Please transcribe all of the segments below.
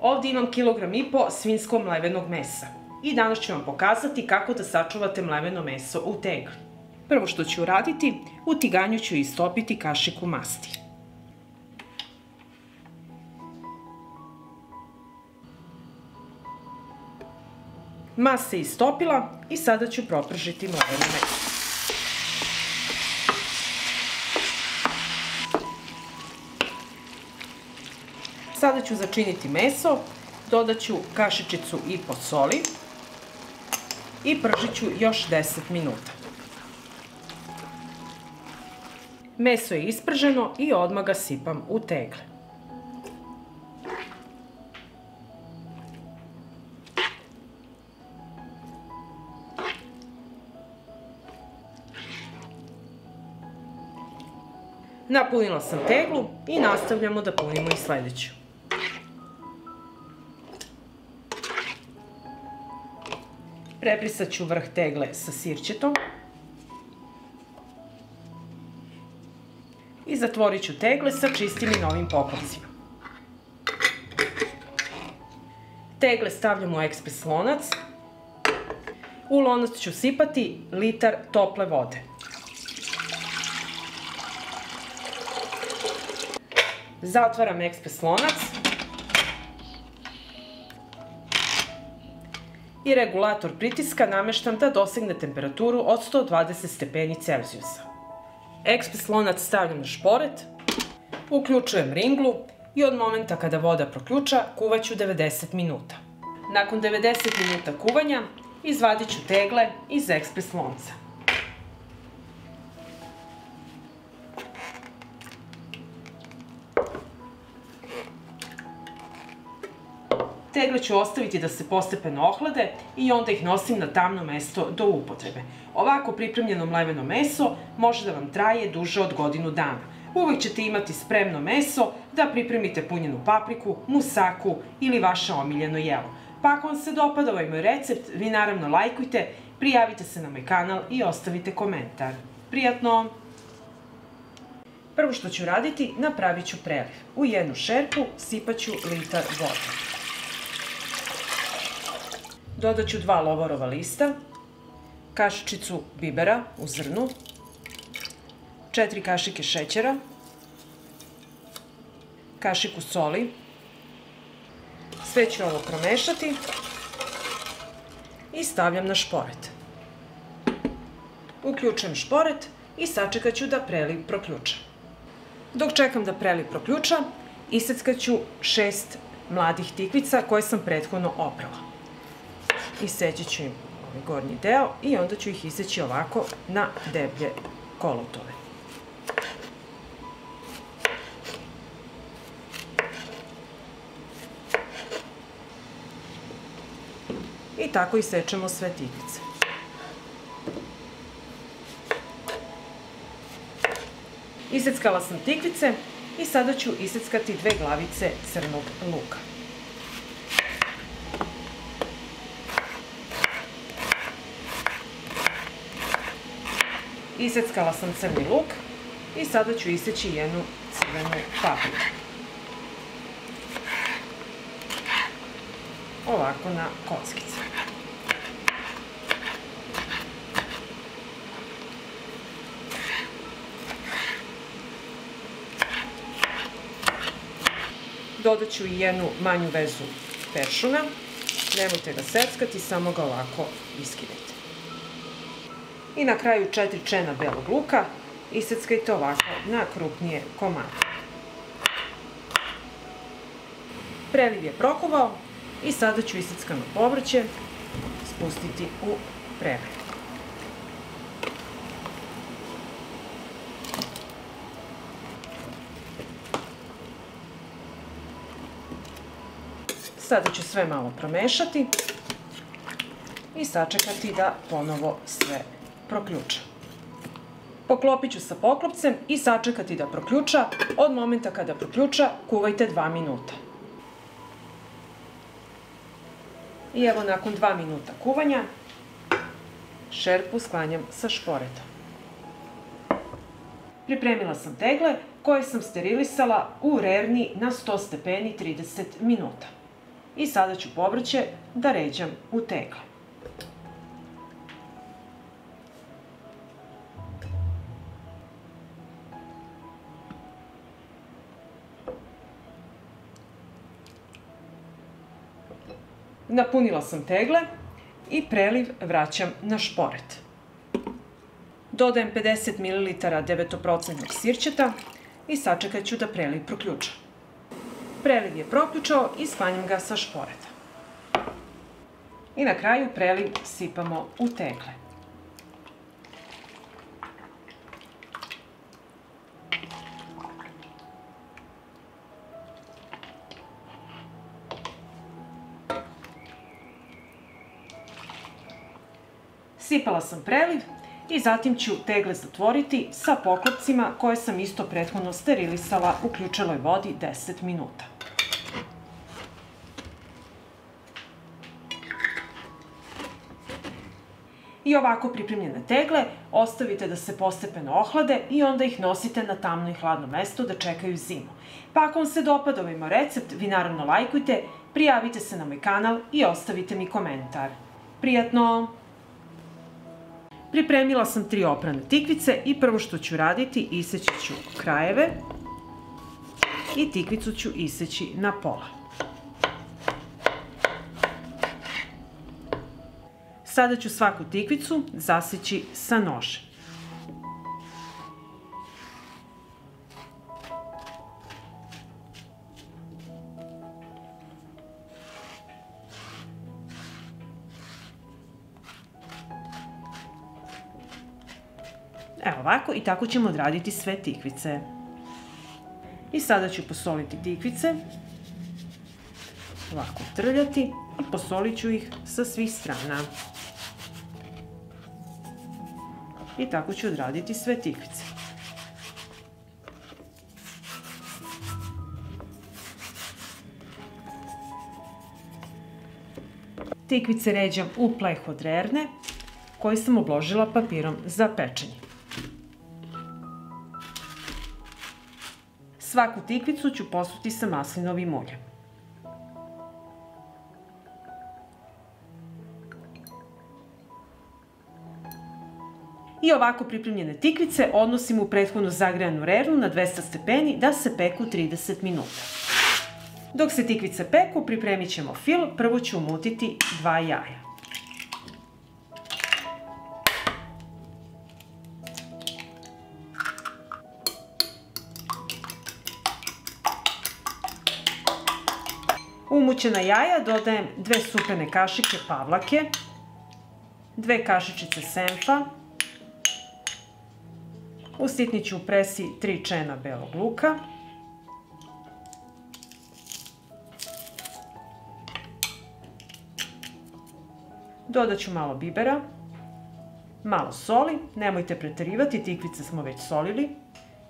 Ovdje imam 1,5 kg svinjskog mlevenog mesa. I danas ću vam pokazati kako da sačuvate mleveno meso u tegli. Prvo što ću uraditi, u tiganju ću istopiti kašiku masti. Mast se istopila i sada ću propržiti mleveno meso. Sada ću začiniti meso, dodat ću kašičicu i po soli i pržit ću još 10 minuta. Meso je isprženo i odmah ga sipam u tegle. Napunila sam teglu i nastavljamo da punimo i sledeću. Prebrisat ću vrh tegle sa sirćetom i zatvorit ću tegle sa čistim i novim poklopcima. Tegle stavljam u ekspres lonac. U lonac ću sipati litar tople vode. Zatvaram ekspres lonac i regulator pritiska nameštam da dosegne temperaturu od 120 stepeni Celzijusa. Ekspres lonac stavljam na šporet, uključujem ringlu i od momenta kada voda proključa kuvaću 90 minuta. Nakon 90 minuta kuvanja izvadit ću tegle iz ekspres lonca. Tegle ću ostaviti da se postepeno ohlade i onda ih nosim na tamno mesto do upotrebe. Ovako pripremljeno mleveno meso može da vam traje duže od godinu dana. Uvek ćete imati spremno meso da pripremite punjenu papriku, musaku ili vaše omiljeno jelo. Pa ako vam se dopada ovaj moj recept, vi naravno lajkujte, prijavite se na moj kanal i ostavite komentar. Prijatno! Prvo što ću raditi, napravit ću preliv. U jednu šerpu sipat ću litar vode. Dodat ću 2 lovorova lista, kašičicu bibera u zrnu, 4 kašike šećera, kašiku soli. Sve ću ovo promešati i stavljam na šporet. Uključujem šporet i sačekat ću da preliv proključa. Dok čekam da preliv proključa, iseckat ću 6 mladih tikvica koje sam prethodno oprala. Iseći ću im ovaj gornji deo i onda ću ih iseći ovako na deblje kolutove. I tako isečemo sve tikvice. Iseckala sam tikvice i sada ću iseckati 2 glavice crnog luka. Iseckala sam crni luk i sada ću iseći jednu crvenu papriku. Ovako na kockice. Dodat ću i jednu manju vezu peršuna. Nemojte ga seckati, samo ga ovako iskinite. I na kraju 4 čena belog luka, iseckajte ovako na krupnije komade. Preliv je prokuvao i sada ću iseckano povrće spustiti u preliv. Sada ću sve malo promešati i sačekati da ponovo sve proključa. Poklopit ću sa poklopcem i sačekati da proključa. Od momenta kada proključa, kuvajte 2 minuta. I evo, nakon 2 minuta kuvanja, šerpu sklanjam sa šporeta. Pripremila sam tegle koje sam sterilisala u rerni na 100 stepeni 30 minuta. I sada ću povrće da ređam u tegle. Napunila sam tegle i preliv vraćam na šporet. Dodajem 50 ml 9% sirćeta i sačekat ću da preliv proključa. Preliv je proključao i sklanjam ga sa šporeta. I na kraju preliv sipamo u tegle. Sipala sam preliv i zatim ću tegle zatvoriti sa poklopcima koje sam isto prethodno sterilisala u ključaloj vodi 10 minuta. I ovako pripremljene tegle ostavite da se postepeno ohlade i onda ih nosite na tamno i hladno mesto da čekaju zimu. Pa ako vam se dopada ovaj moj recept, vi naravno lajkujte, prijavite se na moj kanal i ostavite mi komentar. Prijatno! Pripremila sam 3 oprane tikvice i prvo što ću raditi, iseći ću krajeve i tikvicu ću iseći na pola. Sada ću svaku tikvicu zaseći sa nožem. Evo ovako i tako ćemo odraditi sve tikvice. I sada ću posoliti tikvice, ovako trljati i posolit ću ih sa svih strana. I tako ću odraditi sve tikvice. Tikvice ređam u pleh od rerne koji sam obložila papirom za pečenje. Svaku tikvicu ću posuti sa maslinovim uljem. I ovako pripremljene tikvice odnosim u prethodno zagrejanu rernu na 200 stepeni da se peku 30 minuta. Dok se tikvice peku, pripremit ćemo fil. Prvo ću umutiti 2 jaja. U umućena jaja dodajem 2 supene kašike pavlake, 2 kašičice senfa, usitnit ću u presi 3 čena belog luka, dodat ću malo bibera, malo soli, nemojte preterivati, tikvice smo već solili,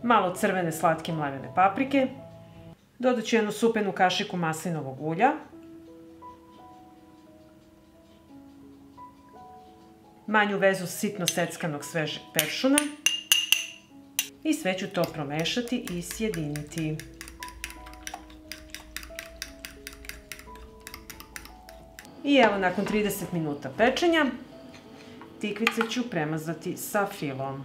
malo crvene slatke mlevene paprike, dodat ću 1 supenu kašiku maslinovog ulja, manju vezu sitno seckanog svežeg peršuna i sve ću to promešati i sjediniti. I evo, nakon 30 minuta pečenja, tikvice ću premazati sa filom.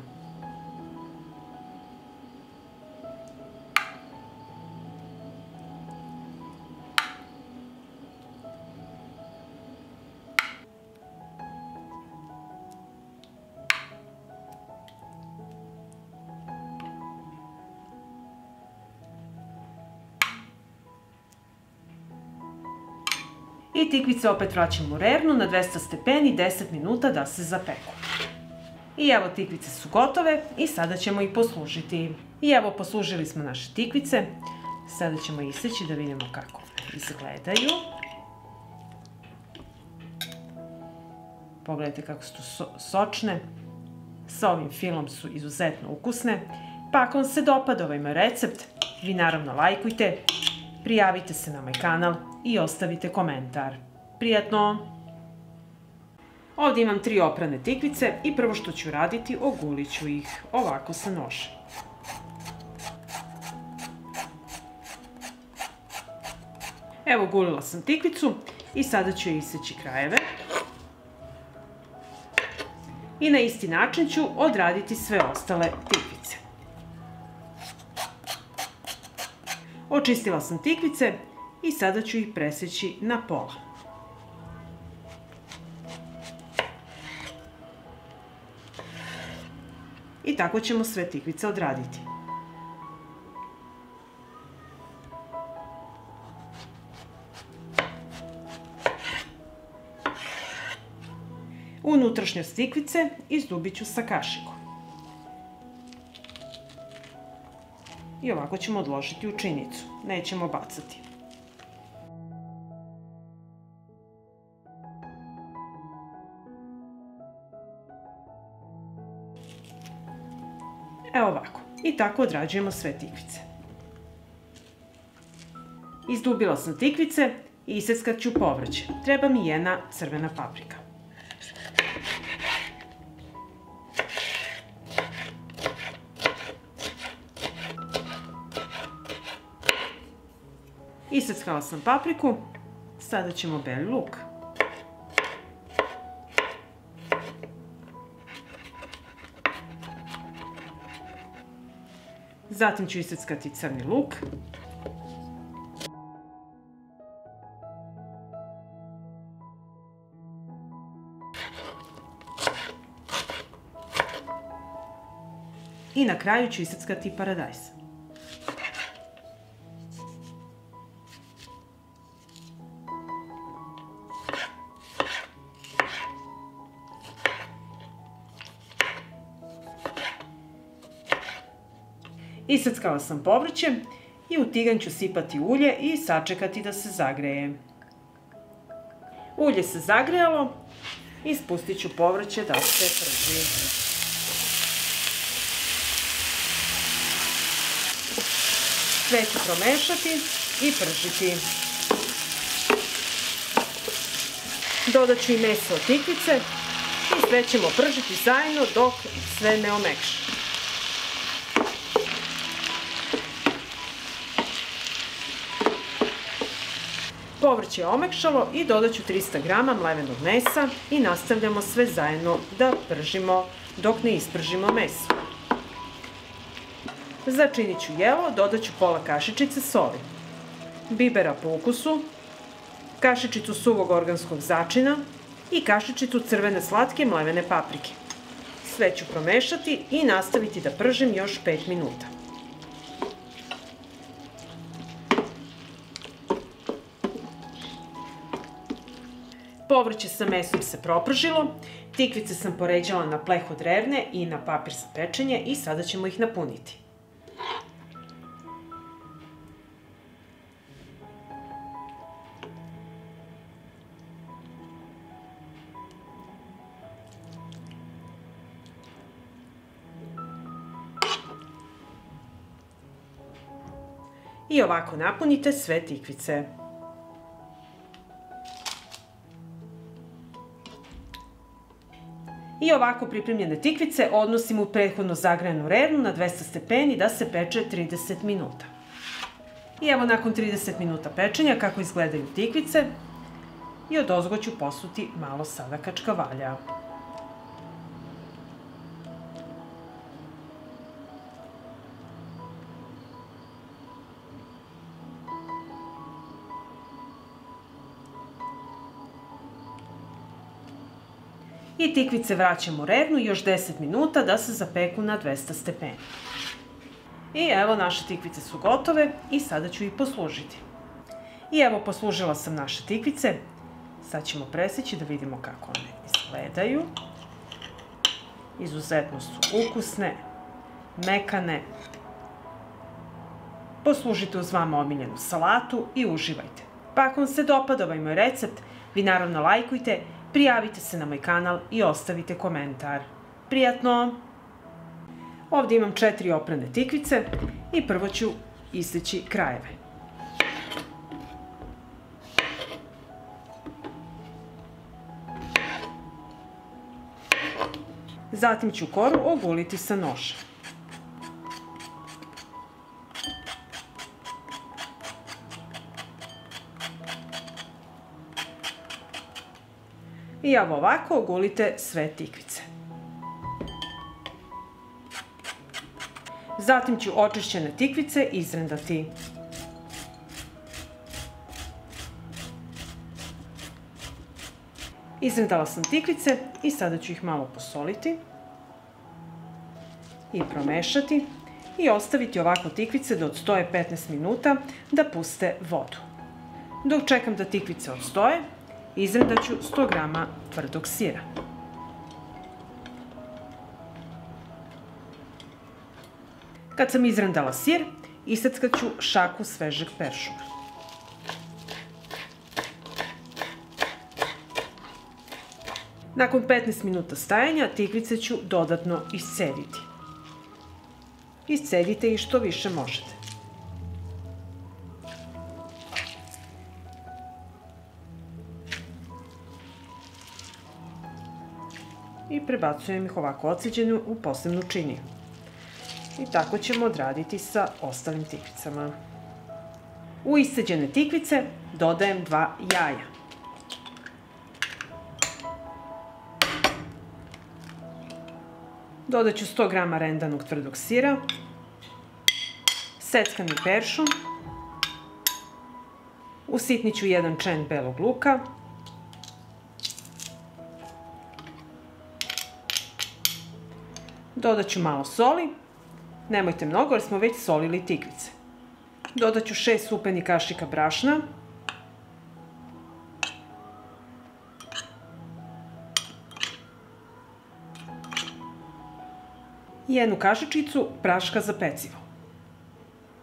I tikvice opet vraćam u rernu na 200 stepeni 10 minuta da se zapeku. I evo, tikvice su gotove i sada ćemo ih poslužiti. I evo, poslužili smo naše tikvice. Sada ćemo iseći da vidimo kako izgledaju. Pogledajte kako su sočne. Sa ovim filom su izuzetno ukusne. Pa ako vam se dopada ovaj moj recept, vi naravno lajkujte, prijavite se na moj kanal i ostavite komentar. Prijatno! Ovdje imam 3 oprane tikvice i prvo što ću raditi, ogulit ću ih ovako sa nožem. Evo, gulila sam tikvicu i sada ću joj iseći krajeve. I na isti način ću odraditi sve ostale tikvice. Očistila sam tikvice i sada ću ih preseći na pola. I tako ćemo sve tikvice odraditi. Unutrašnjost tikvice izdubit ću sa kašikom. I ovako ćemo odložiti u činicu, nećemo bacati. Evo ovako. I tako odrađujemo sve tikvice. Izdubila sam tikvice i iseckat ću povrće. Treba mi jedna crvena paprika. Iseckala sam papriku, sada ćemo beli luk. Zatim ću iseckati crni luk. I na kraju ću iseckati paradajz. Iseckala sam povrće i u tiganj ću sipati ulje i sačekati da se zagreje. Ulje se zagrejalo i spustit ću povrće da se prži. Sve ću promešati i pržiti. Dodat ću i meso od tikvice i sve ćemo pržiti zajedno dok sve ne omekša. Povrće je omekšalo i dodat ću 300 g mlevenog mesa i nastavljamo sve zajedno da pržimo dok ne ispržimo meso. Začinit ću jelo, dodat ću pola kašičice soli, bibera po ukusu, kašičicu suvog organskog začina i kašičicu crvene slatke mlevene paprike. Sve ću promešati i nastaviti da pržim još 5 minuta. Povrće sa mesom se propržilo, tikvice sam poređala na pleh od revne i na papir za pečenje i sada ćemo ih napuniti. I ovako napunite sve tikvice. I ovako pripremljene tikvice odnosim u prethodno zagrejanu revnu na 200 stepeni da se peče 30 minuta. I evo nakon 30 minuta pečenja kako izgledaju tikvice i odozgo ću posuti malo sada kačkavalja. I tikvice vraćamo u revnu još 10 minuta da se zapeku na 200 stepeni. I evo naše tikvice su gotove i sada ću ih poslužiti. I evo poslužila sam naše tikvice. Sad ćemo preseći da vidimo kako one izgledaju. Izuzetno su ukusne, mekane. Poslužite uz vama omiljenu salatu i uživajte. Pa ako vam se dopada ovaj moj recept, vi naravno lajkujte, prijavite se na moj kanal i ostavite komentar. Prijatno! Ovdje imam 4 oprane tikvice i prvo ću iseći krajeve. Zatim ću koru oguliti sa nožem. I evo ovako ogulite sve tikvice. Zatim ću očišćene tikvice izrendati. Izrendala sam tikvice i sada ću ih malo posoliti i promešati i ostaviti ovako tikvice da odstoje 15 minuta da puste vodu. Dok čekam da tikvice odstoje, izrendat ću 100 g tvrdog sira. Kad sam izrendala sir, iseckat ću šaku svežeg peršuna. Nakon 15 minuta stajanja, tikvice ću dodatno iscediti. Iscedite ih što više možete. I prebacujem ih ovako odceđene u posebnu činiju. I tako ćemo odraditi sa ostalim tikvicama. U isceđene tikvice dodajem 2 jaja. Dodat ću 100 g rendanog tvrdog sira, seckani peršun, usitnit ću 1 čen belog luka, dodat ću malo soli, nemojte mnogo jer smo već solili tikvice. Dodat ću 6 supenih kašika brašna, i 1 kašičicu praška za pecivo.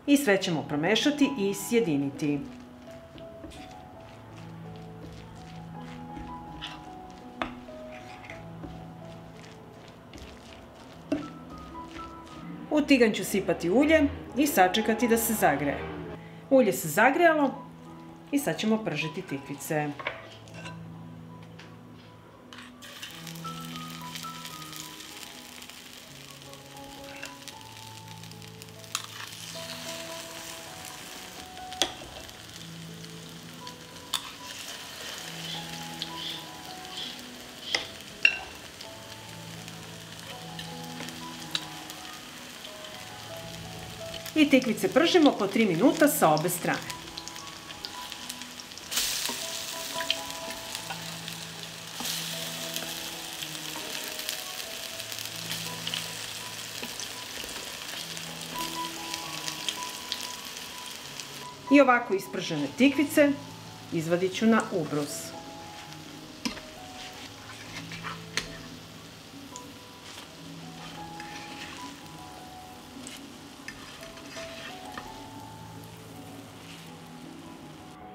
I sve ćemo promešati i sjediniti. U tiganj ću sipati ulje i sačekati da se zagreje. Ulje se zagrejalo i sad ćemo pržiti tikvice. I tikvice pržimo po 3 minuta sa obe strane. I ovako ispržene tikvice izvadit ću na ubrus.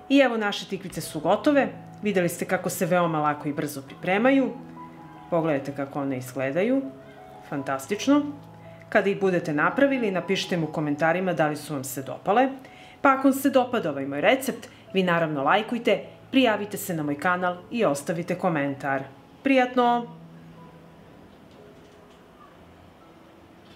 I evo naše tikvice su gotove. Videli ste kako se veoma lako i brzo pripremaju. Pogledajte kako one izgledaju. Fantastično. Kada ih budete napravili, napišite mi u komentarima da li su vam se dopale. Pa ako vam se dopada ovaj moj recept, vi naravno lajkujte, prijavite se na moj kanal i ostavite komentar. Prijatno!